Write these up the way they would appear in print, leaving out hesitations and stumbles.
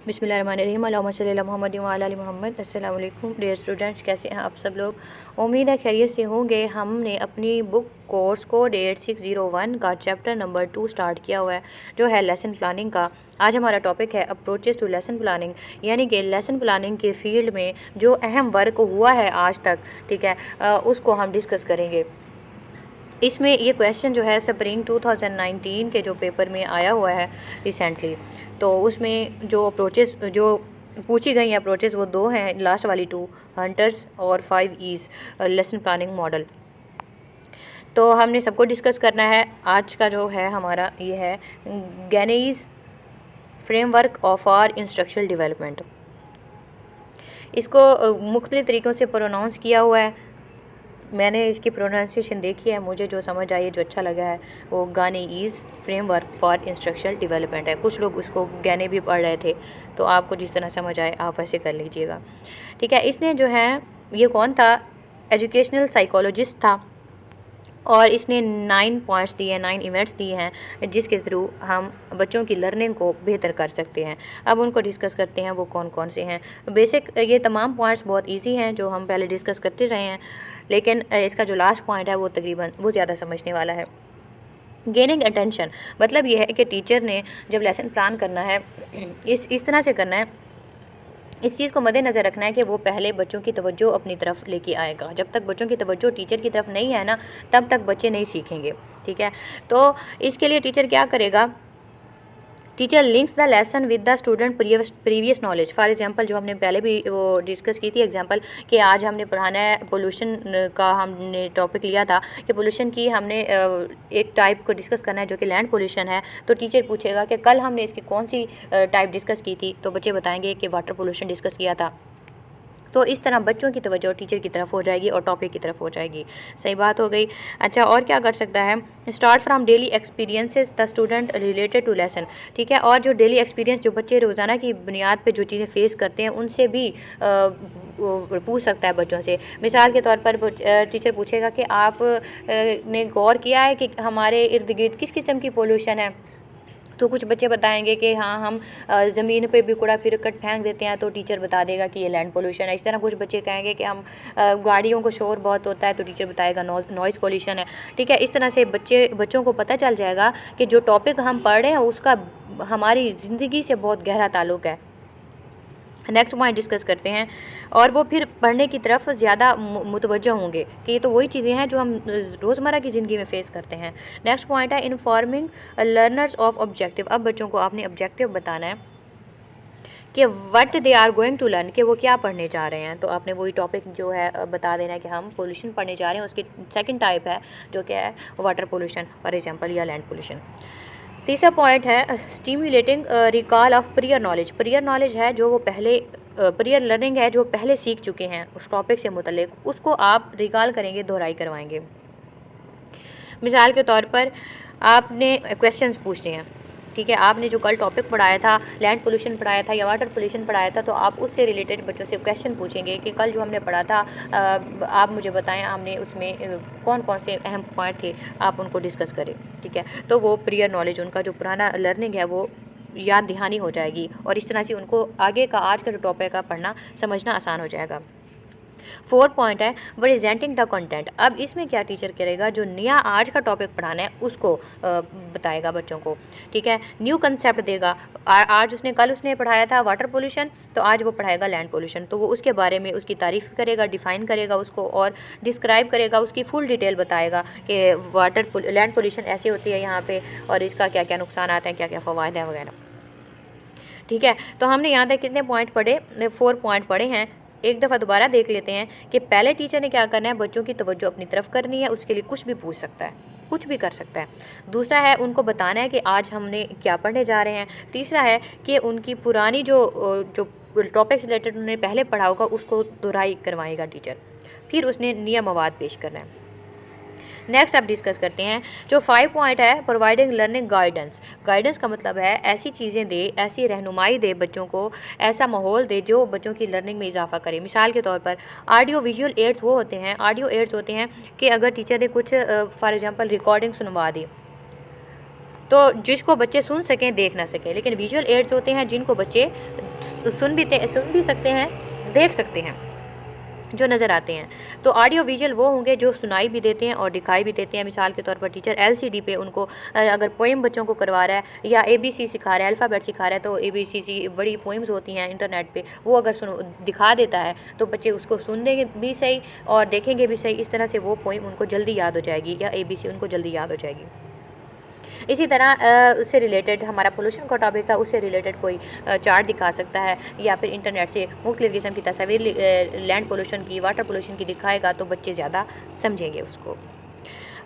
बिस्मिल्लाहिर्रहमानिर्रहीम अल्लाहुम्मा सल्लि अला मुहम्मद व अला आलि मुहम्मद। अस्सलाम वालेकुम डियर स्टूडेंट्स, कैसे हैं आप सब लोग। उम्मीद है खैरियत से होंगे। हमने अपनी बुक कोर्स कोड 8601 का चैप्टर नंबर 2 स्टार्ट किया हुआ है, जो है लेसन प्लानिंग का। आज हमारा टॉपिक है अप्रोचेस टू लेसन प्लानिंग, यानी कि लेसन प्लानिंग के फील्ड में जो अहम वर्क हुआ है आज तक, ठीक है, उसको हम डिस्कस करेंगे। इसमें ये क्वेश्चन जो है स्प्रिंग 2019 के जो पेपर में आया हुआ है रिसेंटली, तो उसमें जो अप्रोचेस जो पूछी गई अप्रोचेस वो दो हैं, लास्ट वाली 2 हंटर्स और 5 ईज लेसन प्लानिंग मॉडल। तो हमने सबको डिस्कस करना है। आज का जो है हमारा ये है Gagne's framework of our instructional development. इसको मुख्तलिफ तरीक़ों से प्रोनाउंस किया हुआ है। मैंने इसकी प्रोनाउंसिएशन देखी है, मुझे जो समझ आई, जो अच्छा लगा है, वो गानीज़ फ्रेमवर्क फॉर इंस्ट्रक्शनल डेवलपमेंट है। कुछ लोग उसको गाने भी पढ़ रहे थे, तो आपको जिस तरह समझ आए आप वैसे कर लीजिएगा, ठीक है। इसने जो है, ये कौन था, एजुकेशनल साइकोलॉजिस्ट था, और इसने 9 पॉइंट्स दिए हैं, 9 इवेंट्स दिए हैं, जिसके थ्रू हम बच्चों की लर्निंग को बेहतर कर सकते हैं। अब उनको डिस्कस करते हैं वो कौन कौन से हैं। बेसिक ये तमाम पॉइंट्स बहुत इजी हैं जो हम पहले डिस्कस करते रहे हैं, लेकिन इसका जो लास्ट पॉइंट है वो तकरीबन वो ज़्यादा समझने वाला है। गेनिंग अटेंशन मतलब ये है कि टीचर ने जब लेसन प्लान करना है, इस तरह से करना है, इस चीज़ को मद्देनज़र रखना है कि वो पहले बच्चों की तवज्जो अपनी तरफ लेके आएगा। जब तक बच्चों की तवज्जो टीचर की तरफ नहीं है ना, तब तक बच्चे नहीं सीखेंगे, ठीक है। तो इसके लिए टीचर क्या करेगा, teacher links the lesson with the student previous knowledge. For example, जो हमने पहले भी वो डिस्कस की थी एग्जांपल, कि आज हमने पढ़ाना है पोल्यूशन का, हमने टॉपिक लिया था कि पोल्यूशन की हमने एक टाइप को डिस्कस करना है जो कि लैंड पोल्यूशन है। तो टीचर पूछेगा कि कल हमने इसकी कौन सी टाइप डिस्कस की थी, तो बच्चे बताएंगे कि वाटर पोल्यूशन डिस्कस किया था। तो इस तरह बच्चों की तवज्जो टीचर की तरफ हो जाएगी और टॉपिक की तरफ हो जाएगी। सही बात हो गई। अच्छा, और क्या कर सकता है, start from daily experiences the student related to lesson, ठीक है। और जो डेली एक्सपीरियंस जो बच्चे रोज़ाना की बुनियाद पे जो चीज़ें फेस करते हैं, उनसे भी पूछ सकता है बच्चों से। मिसाल के तौर पर टीचर पूछेगा कि आप ने गौर किया है कि हमारे इर्द गिर्द किस किस्म की पोल्यूशन है। तो कुछ बच्चे बताएंगे कि हाँ, हम ज़मीन पे भी कूड़ा फिरकट फेंक देते हैं, तो टीचर बता देगा कि ये लैंड पोल्यूशन है। इस तरह कुछ बच्चे कहेंगे कि हम गाड़ियों को शोर बहुत होता है, तो टीचर बताएगा नॉइज़ पोल्यूशन है, ठीक है। इस तरह से बच्चों को पता चल जाएगा कि जो टॉपिक हम पढ़ रहे हैं उसका हमारी ज़िंदगी से बहुत गहरा ताल्लुक़ है। नेक्स्ट पॉइंट डिस्कस करते हैं, और वो फिर पढ़ने की तरफ ज़्यादा मुतवज्जो होंगे कि ये तो वही चीज़ें हैं जो हम रोज़मर्रा की ज़िंदगी में फ़ेस करते हैं। नेक्स्ट पॉइंट है इन्फॉर्मिंग लर्नर्स ऑफ ऑब्जेक्टिव। अब बच्चों को आपने ऑब्जेक्टिव बताना है कि what they are going to learn, कि वो क्या पढ़ने जा रहे हैं। तो आपने वही टॉपिक जो है बता देना है कि हम पोल्यूशन पढ़ने जा रहे हैं, उसकी सेकेंड टाइप है जो क्या है, वाटर पोल्यूशन फॉर एग्जाम्पल, या लैंड पोल्यूशन। तीसरा पॉइंट है stimulating recall of prior knowledge. Prior knowledge है जो वो पहले, प्रियर लर्निंग है जो पहले सीख चुके हैं उस टॉपिक से मुतल्लिक, उसको आप रिकॉल करेंगे, दोहराई करवाएंगे। मिसाल के तौर पर आपने क्वेश्चंस पूछने हैं, ठीक है। आपने जो कल टॉपिक पढ़ाया था, लैंड पोल्यूशन पढ़ाया था या वाटर पोल्यूशन पढ़ाया था, तो आप उससे रिलेटेड बच्चों से क्वेश्चन पूछेंगे कि कल जो हमने पढ़ा था, आप मुझे बताएं हमने उसमें कौन कौन से अहम पॉइंट थे, आप उनको डिस्कस करें, ठीक है। तो वो प्रियर नॉलेज, उनका जो पुराना लर्निंग है वो याद दहानी हो जाएगी, और इस तरह से उनको आगे का आज का जो टॉपिक है पढ़ना समझना आसान हो जाएगा। 4 पॉइंट है प्रेजेंटिंग द कंटेंट। अब इसमें क्या टीचर करेगा, जो नया आज का टॉपिक पढ़ाना है उसको बताएगा बच्चों को, ठीक है। न्यू कंसेप्ट देगा। आज कल उसने पढ़ाया था वाटर पोल्यूशन, तो आज वो पढ़ाएगा लैंड पोल्यूशन, तो वो उसके बारे में उसकी तारीफ़ करेगा, डिफ़ाइन करेगा उसको, और डिस्क्राइब करेगा, उसकी फुल डिटेल बताएगा कि लैंड पोल्यूशन ऐसे होती है यहाँ पे, और इसका क्या क्या नुकसान आते हैं, क्या क्या फ़वाइद हैं वगैरह, ठीक है। तो हमने यहाँ तक कितने पॉइंट पढ़े, 4 पॉइंट पढ़े हैं। एक दफ़ा दोबारा देख लेते हैं कि पहले टीचर ने क्या करना है, बच्चों की तवज्जो अपनी तरफ करनी है, उसके लिए कुछ भी पूछ सकता है, कुछ भी कर सकता है। दूसरा है उनको बताना है कि आज हमने क्या पढ़ने जा रहे हैं। तीसरा है कि उनकी पुरानी जो टॉपिक से रिलेटेड उन्होंने पहले पढ़ा होगा उसको दोहराई करवाएगा टीचर। फिर उसने नया मवाद पेश करना है। नेक्स्ट आप डिस्कस करते हैं जो 5 पॉइंट है प्रोवाइडिंग लर्निंग गाइडेंस। गाइडेंस का मतलब है ऐसी चीज़ें दे, ऐसी रहनुमाई दे बच्चों को, ऐसा माहौल दे जो बच्चों की लर्निंग में इजाफा करे। मिसाल के तौर पर ऑडियो विजुअल एड्स वो होते हैं, ऑडियो एड्स होते हैं कि अगर टीचर ने कुछ फॉर एग्जांपल रिकॉर्डिंग सुनवा दी तो जिसको बच्चे सुन सकें, देख ना सकें, लेकिन विजुअल एड्स होते हैं जिनको बच्चे सुन भी सकते हैं, देख सकते हैं, जो नज़र आते हैं। तो ऑडियो विजुअल वो होंगे जो सुनाई भी देते हैं और दिखाई भी देते हैं। मिसाल के तौर पर टीचर एलसीडी पे उनको अगर पोइम बच्चों को करवा रहा है या एबीसी सिखा रहा है, अल्फ़ाबेट सिखा रहा है, तो एबीसी बड़ी पोइम्स होती हैं इंटरनेट पे, वो अगर दिखा देता है तो बच्चे उसको सुनेंगे भी सही और देखेंगे भी सही। इस तरह से वो पोइम उनको जल्दी याद हो जाएगी या एबीसी उनको जल्दी याद हो जाएगी। इसी तरह उससे रिलेटेड हमारा पोल्यूशन का टॉपिक था, उससे रिलेटेड कोई चार्ट दिखा सकता है या फिर इंटरनेट से मुख्तलिफ़ किस्म की तस्वीर लैंड पोल्यूशन की, वाटर पोल्यूशन की दिखाएगा तो बच्चे ज़्यादा समझेंगे उसको।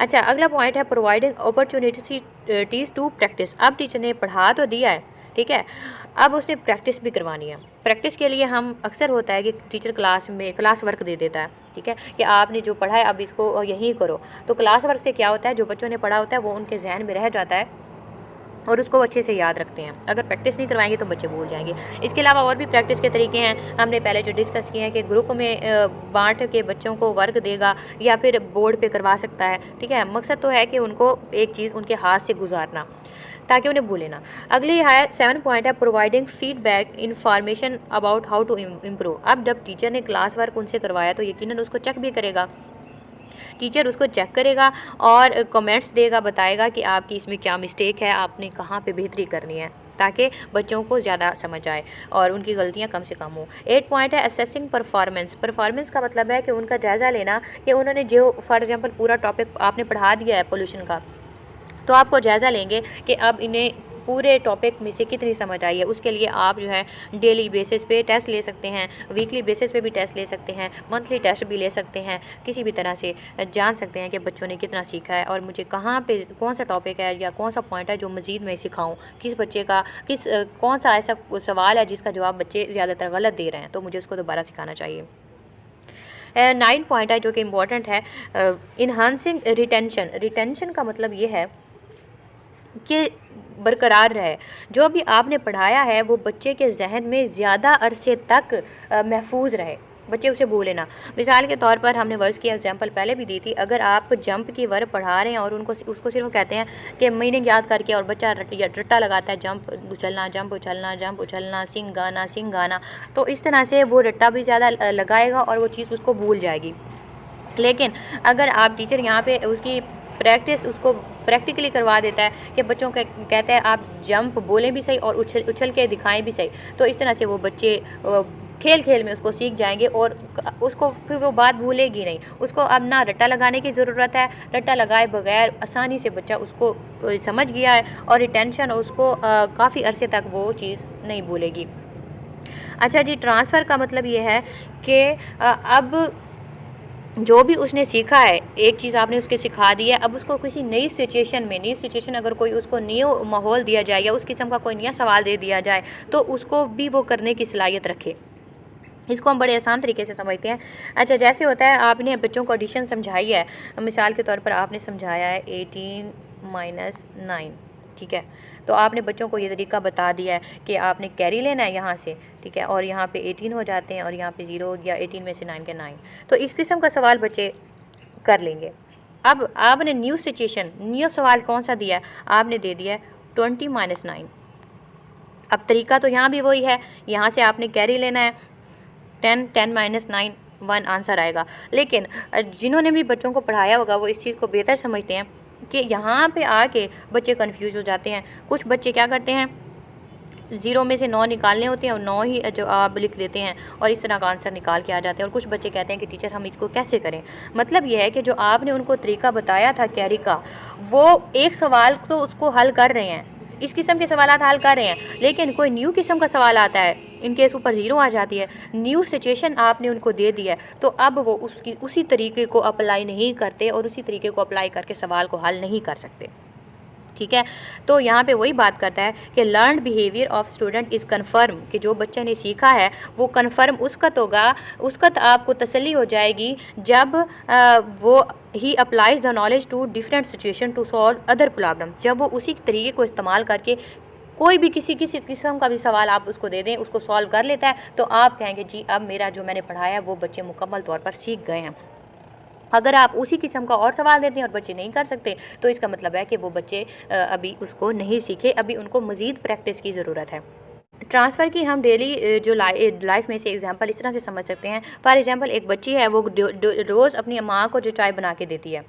अच्छा, अगला पॉइंट है प्रोवाइडिंग अपॉर्चुनिटीज़ टू प्रैक्टिस। अब टीचर ने पढ़ा तो दिया है, ठीक है, अब उसने प्रैक्टिस भी करवानी है। प्रैक्टिस के लिए हम अक्सर होता है कि टीचर क्लास वर्क दे देता है, ठीक है, कि आपने जो पढ़ा है अब इसको यहीं करो। तो क्लास वर्क से क्या होता है, जो बच्चों ने पढ़ा होता है वो उनके जहन में रह जाता है और उसको अच्छे से याद रखते हैं। अगर प्रैक्टिस नहीं करवाएंगे तो बच्चे भूल जाएंगे। इसके अलावा और भी प्रैक्टिस के तरीके हैं, हमने पहले जो डिस्कस किए हैं कि ग्रुप में बांट के बच्चों को वर्क देगा या फिर बोर्ड पे करवा सकता है, ठीक है। मकसद तो है कि उनको एक चीज़ उनके हाथ से गुजारना ताकि उन्हें भूले ना। अगली है 7 पॉइंट है providing feedback information about how to improve. अब जब टीचर ने क्लास वर्क उनसे करवाया तो यकीनन उसको चेक भी करेगा, टीचर उसको चेक करेगा और कमेंट्स देगा, बताएगा कि आपकी इसमें क्या मिस्टेक है, आपने कहाँ पे बेहतरी करनी है, ताकि बच्चों को ज़्यादा समझ आए और उनकी गलतियाँ कम से कम हो। 8 पॉइंट है असेसिंग परफॉर्मेंस। परफॉर्मेंस का मतलब है कि उनका जायज़ा लेना कि उन्होंने जो फॉर एग्जांपल पूरा टॉपिक आपने पढ़ा दिया है पोल्यूशन का, तो आपको जायज़ा लेंगे कि अब इन्हें पूरे टॉपिक में से कितनी समझ आई है। उसके लिए आप जो है डेली बेसिस पे टेस्ट ले सकते हैं, वीकली बेसिस पे भी टेस्ट ले सकते हैं, मंथली टेस्ट भी ले सकते हैं। किसी भी तरह से जान सकते हैं कि बच्चों ने कितना सीखा है और मुझे कहाँ पे कौन सा टॉपिक है या कौन सा पॉइंट है जो मज़ीद मैं सिखाऊँ, किस बच्चे का कौन सा ऐसा सवाल है जिसका जवाब बच्चे ज़्यादातर गलत दे रहे हैं, तो मुझे उसको दोबारा सिखाना चाहिए। 9 पॉइंट है जो कि इम्पॉर्टेंट है, इन्हांसिंग रिटेंशन। रिटेंशन का मतलब ये है कि बरकरार रहे, जो भी आपने पढ़ाया है वो बच्चे के जहन में ज़्यादा अरसे तक महफूज रहे, बच्चे उसे भूले ना। मिसाल के तौर पर हमने वर्ड की एग्जांपल पहले भी दी थी, अगर आप जंप की वर्ड पढ़ा रहे हैं और उसको सिर्फ कहते हैं कि मीनिंग याद करके और बच्चा रट्टा लगाता है, जंप उछलना, जंप उछलना, जंप उछलना, सिंग गाना, तो इस तरह से वो रट्टा भी ज़्यादा लगाएगा और वो चीज़ उसको भूल जाएगी। लेकिन अगर आप टीचर यहाँ पे उसकी प्रैक्टिस उसको प्रैक्टिकली करवा देता है कि बच्चों का कहता है आप जंप बोलें भी सही और उछल के दिखाएं भी सही, तो इस तरह से वो बच्चे खेल खेल में उसको सीख जाएंगे और उसको फिर वो बात भूलेगी नहीं। उसको अब ना रट्टा लगाने की ज़रूरत है, रट्टा लगाए बगैर आसानी से बच्चा उसको समझ गया है और रिटेंशन उसको काफ़ी अरसे तक वो चीज़ नहीं भूलेगी। अच्छा जी, ट्रांसफ़र का मतलब ये है कि अब जो भी उसने सीखा है, एक चीज़ आपने उसके सिखा दी है, अब उसको किसी नई सिचुएशन अगर कोई उसको न्यू माहौल दिया जाए या उस किस्म का कोई नया सवाल दे दिया जाए तो उसको भी वो करने की सलाहियत रखे। इसको हम बड़े आसान तरीके से समझते हैं। अच्छा, जैसे होता है आपने बच्चों को एडिशन समझाई है, मिसाल के तौर पर आपने समझाया है 18 - 9, ठीक है, तो आपने बच्चों को ये तरीका बता दिया है कि आपने कैरी लेना है यहाँ से, ठीक है, और यहाँ पे 18 हो जाते हैं और यहाँ पे 0 हो गया, 18 में से 9 के 9, तो इस किस्म का सवाल बच्चे कर लेंगे। अब आपने न्यू सवाल कौन सा दिया है, आपने दे दिया है 20 - 9। अब तरीका तो यहाँ भी वही है, यहाँ से आपने कैरी लेना है 10 - 9 1 आंसर आएगा। लेकिन जिन्होंने भी बच्चों को पढ़ाया होगा वो इस चीज़ को बेहतर समझते हैं कि यहाँ पे आके बच्चे कंफ्यूज हो जाते हैं। कुछ बच्चे क्या करते हैं, 0 में से 9 निकालने होते हैं और 9 ही जवाब लिख देते हैं और इस तरह का आंसर निकाल के आ जाते हैं। और कुछ बच्चे कहते हैं कि टीचर हम इसको कैसे करें। मतलब यह है कि जो आपने उनको तरीका बताया था कैरी का, वो एक सवाल तो उसको हल कर रहे हैं, इस किस्म के सवाल हल कर रहे हैं, लेकिन कोई न्यू किस्म का सवाल आता है, इनके ऊपर 0 आ जाती है, न्यू सिचुएशन आपने उनको दे दिया है, तो अब वो उसी तरीके को अप्लाई नहीं करते और उसी तरीके को अप्लाई करके सवाल को हल नहीं कर सकते, ठीक है। तो यहाँ पे वही बात करता है कि learned behaviour of student is confirm, कि जो बच्चे ने सीखा है वो कन्फर्म उस वक्त होगा, उस वक्त आपको तसल्ली हो जाएगी जब वो ही applies the knowledge to different situation to solve other problem. जब वो उसी तरीके को इस्तेमाल करके कोई भी किसी किस्म का भी सवाल आप उसको दे दें, उसको सॉल्व कर लेता है, तो आप कहेंगे जी अब मेरा जो मैंने पढ़ाया वो बच्चे मुकम्मल तौर पर सीख गए हैं। अगर आप उसी किस्म का और सवाल देते हैं और बच्चे नहीं कर सकते, तो इसका मतलब है कि वो बच्चे अभी उसको नहीं सीखे, अभी उनको मज़ीद प्रैक्टिस की ज़रूरत है। ट्रांसफ़र की हम डेली जो लाइफ में से एग्जांपल इस तरह से समझ सकते हैं। फॉर एग्जांपल एक बच्ची है, वो रोज़ अपनी माँ को जो चाय बना के देती है,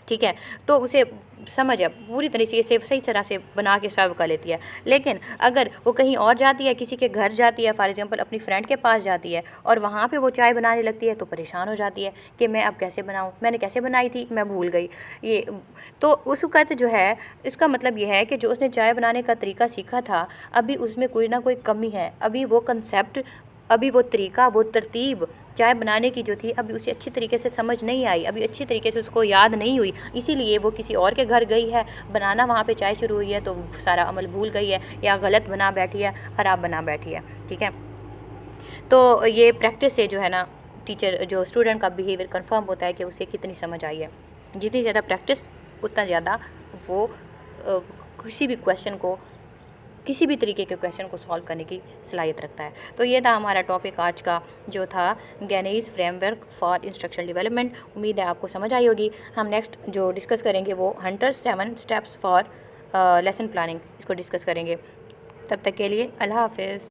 ठीक है, तो उसे समझ है, पूरी तरीके से सही तरह से बना के सर्व कर लेती है। लेकिन अगर वो कहीं और जाती है, किसी के घर जाती है, फॉर एग्जांपल अपनी फ्रेंड के पास जाती है और वहाँ पे वो चाय बनाने लगती है, तो परेशान हो जाती है कि मैं अब कैसे बनाऊँ, मैंने कैसे बनाई थी, मैं भूल गई ये। तो उस वक़्त जो है, इसका मतलब ये है कि जो उसने चाय बनाने का तरीका सीखा था, अभी उसमें कोई ना कोई कमी है, अभी वो कंसेप्ट, अभी वो तरीका, वो तरतीब चाय बनाने की जो थी, अभी उसे अच्छी तरीके से समझ नहीं आई, अभी अच्छी तरीके से उसको याद नहीं हुई, इसीलिए वो किसी और के घर गई है बनाना, वहाँ पे चाय शुरू हुई है तो सारा अमल भूल गई है या गलत बना बैठी है, ख़राब बना बैठी है, ठीक है। तो ये प्रैक्टिस से जो है ना, टीचर जो स्टूडेंट का बिहेवियर कंफर्म होता है कि उसे कितनी समझ आई है। जितनी ज़्यादा प्रैक्टिस, उतना ज़्यादा वो किसी भी क्वेश्चन को, किसी भी तरीके के क्वेश्चन को सॉल्व करने की सलाहियत रखता है। तो ये था हमारा टॉपिक आज का, जो था गैनीज़ फ्रेमवर्क फॉर इंस्ट्रक्शनल डेवलपमेंट। उम्मीद है आपको समझ आई होगी। हम नेक्स्ट जो डिस्कस करेंगे वो hunters 7 steps for lesson planning, इसको डिस्कस करेंगे। तब तक के लिए अल्लाह हाफ़िज़।